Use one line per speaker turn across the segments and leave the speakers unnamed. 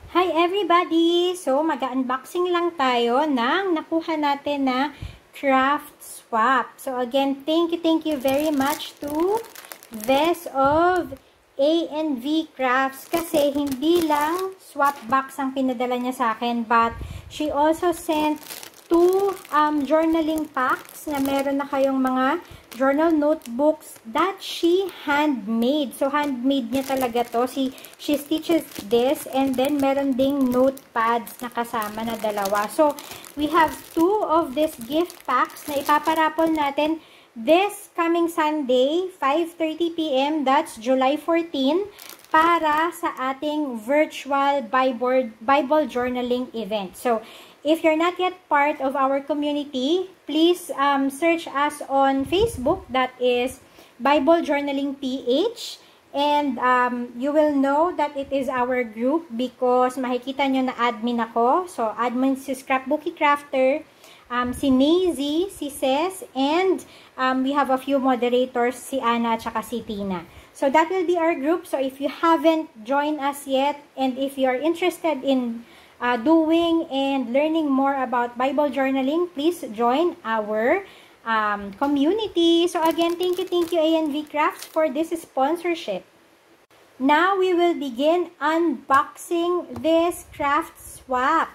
Hi everybody! So, mag-unboxing lang tayo ng nakuha natin na craft swap. So, again, thank you very much to Vess of A&V Crafts kasi hindi lang swap box ang pinadala niya sa akin, but she also sent 2 journaling packs na meron na kayong mga journal notebooks that she handmade. So, handmade niya talaga to. She stitches this and then meron ding notepads na kasama na dalawa. So, we have 2 of this gift packs na ipaparapol natin this coming Sunday, 5:30 p.m. That's July 14 para sa ating virtual Bible journaling event. So, if you're not yet part of our community, please search us on Facebook. That is Bible Journaling PH. And you will know that it is our group because makikita nyo na admin ako. So, admin si Scrapbooky Crafter, si Nazy, si Ces, and we have a few moderators, si Ana at saka si Tina. So, that will be our group. So, if you haven't joined us yet, and if you are interested in doing and learning more about Bible journaling, please join our community. So again, thank you A&V Crafts for this sponsorship. Now we will begin unboxing this craft swap.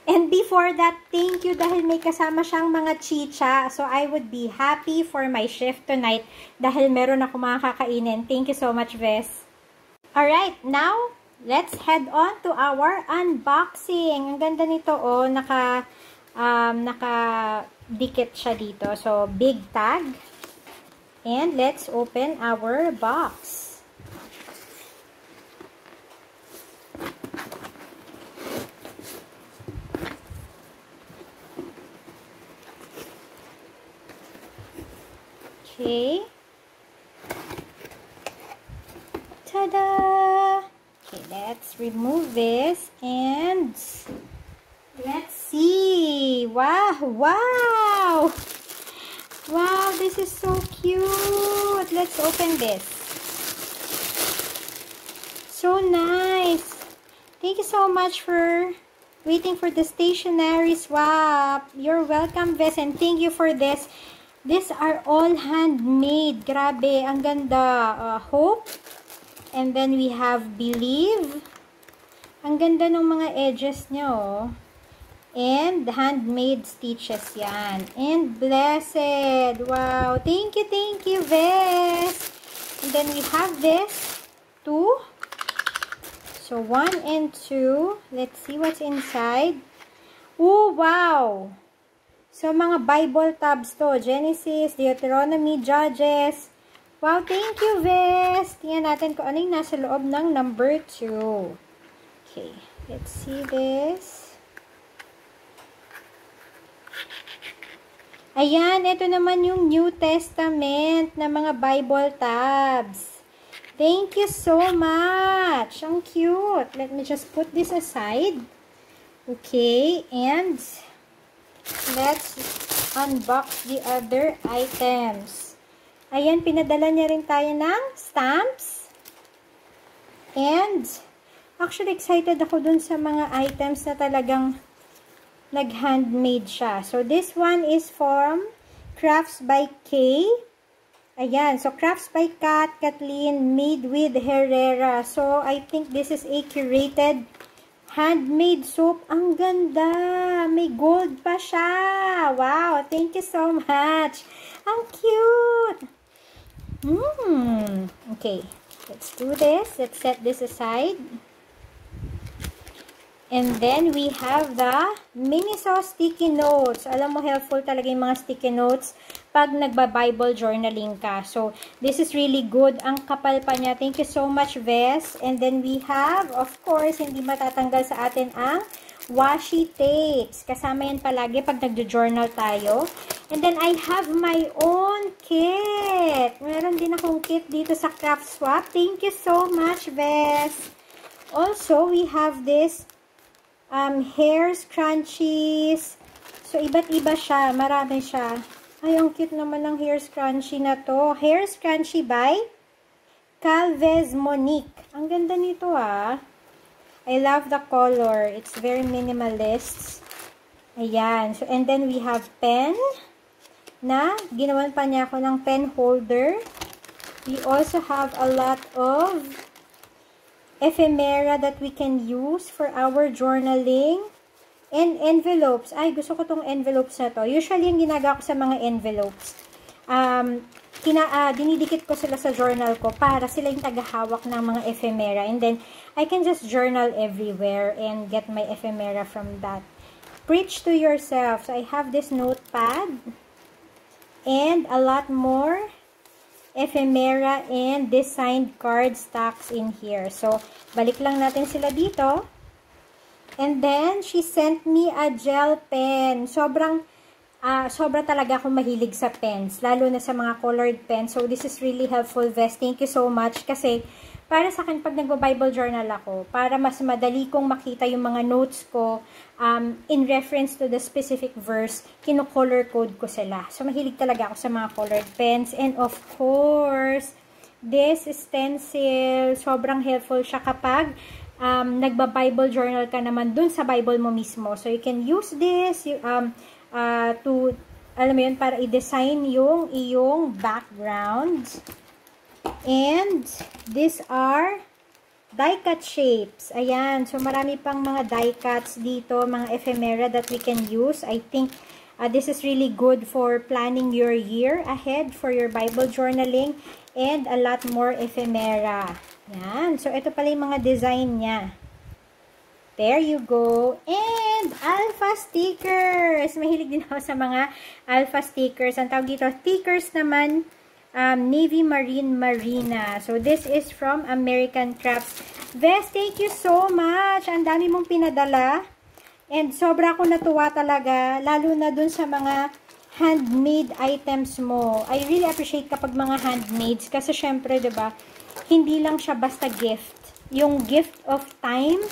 And before that, thank you dahil may kasama siyang mga chicha. So I would be happy for my shift tonight dahil meron ako mga kakainin. Thank you so much, Vess. Alright, now let's head on to our unboxing. Ang ganda nito, oh, naka-dikit siya dito. So, big tag. And let's open our box. Okay. Ta-da! Okay, let's remove this and let's see. Wow, wow! Wow, this is so cute. Let's open this. So nice. Thank you so much for waiting for the stationery swap. You're welcome, Vess, and thank you for this. These are all handmade. Grabe, ang ganda. Hope. And then we have Believe. Ang ganda ng mga edges niya, oh. And handmade stitches yan. And Blessed. Wow. Thank you, Vess. And then we have this 2. So, 1 and 2. Let's see what's inside. Oh, wow. So, mga Bible tabs to. Genesis, Deuteronomy, Judges. Wow, thank you, Vess. Tingnan natin kung ano yung nasa loob ng number 2. Okay, let's see this. Ayan, ito naman yung New Testament na mga Bible tabs. Thank you so much. Ang cute. Let me just put this aside. Okay, and let's unbox the other items. Ayan, pinadala niya rin tayo ng stamps. And, actually, excited ako dun sa mga items na talagang nag-handmade siya. So, this one is from Crafts by Kay. Ayan, so Crafts by Kathleen, made with Herrera. So, I think this is a curated handmade soap. Ang ganda! May gold pa siya! Wow! Thank you so much! Ang cute! Okay, let's do this. Let's set this aside. And then we have the Miniso sticky notes. Alam mo, helpful talaga yung mga sticky notes pag nagba-Bible journaling ka. So, this is really good. Ang kapal pa niya. Thank you so much, Vess. And then we have, of course, hindi matatanggal sa atin ang washi tapes. Kasama yan palagi pag nagjo-journal tayo. And then, I have my own kit. Meron din akong kit dito sa Craft Swap. Thank you so much, Vess. Also, we have this hair scrunchies. So, iba't iba siya. Marami siya. Ay, ang cute naman ng hair scrunchie na to. Hair scrunchie by Calvez Monique. Ang ganda nito, ah. I love the color. It's very minimalist. Ayan. So, and then we have pen na ginawan pa niya ako ng pen holder. We also have a lot of ephemera that we can use for our journaling. And envelopes. Ay, gusto ko tong envelopes na to. Usually, yung ginagawa ko sa mga envelopes, dinidikit ko sila sa journal ko para sila yung tagahawak ng mga ephemera. And then, I can just journal everywhere and get my ephemera from that. Preach to yourself. So, I have this notepad and a lot more ephemera and designed card stacks in here. So, balik lang natin sila dito. And then, she sent me a gel pen. Sobra talaga akong mahilig sa pens. Lalo na sa mga colored pens. So, this is really helpful, Vess. Thank you so much. Kasi, para sa akin, pag nagbo-Bible journal ako, para mas madali kong makita yung mga notes ko, in reference to the specific verse, kino-color code ko sila. So, mahilig talaga ako sa mga colored pens. And of course, this stencil, sobrang helpful siya kapag nagba-Bible journal ka naman dun sa Bible mo mismo. So, you can use this to, alam mo yun, para i-design yung iyong background. And, these are die-cut shapes. Ayan. So, marami pang mga die-cuts dito, mga ephemera that we can use. I think this is really good for planning your year ahead for your Bible journaling and a lot more ephemera. Yan. So, ito pala yung mga design niya. There you go. And, alpha stickers. Mahilig din ako sa mga alpha stickers. Ang tawag dito, stickers naman, Navy Marine Marina. So, this is from American Crafts. Vess, thank you so much. Ang dami mong pinadala. And, sobra ako natuwa talaga. Lalo na dun sa mga handmade items mo. I really appreciate kapag mga handmades. Kasi, syempre, diba, hindi lang siya basta gift. Yung gift of time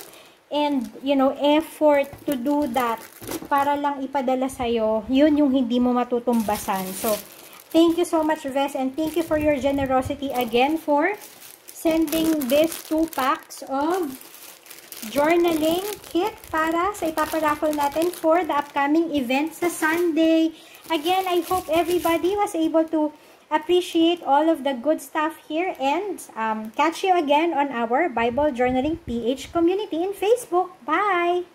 and, you know, effort to do that para lang ipadala sa'yo, yun yung hindi mo matutumbasan. So, thank you so much, Vess, and thank you for your generosity again for sending this 2 packs of journaling kit para sa ipaparaffle natin for the upcoming event sa Sunday. Again, I hope everybody was able to appreciate all of the good stuff here and catch you again on our Bible Journaling PH community in Facebook. Bye!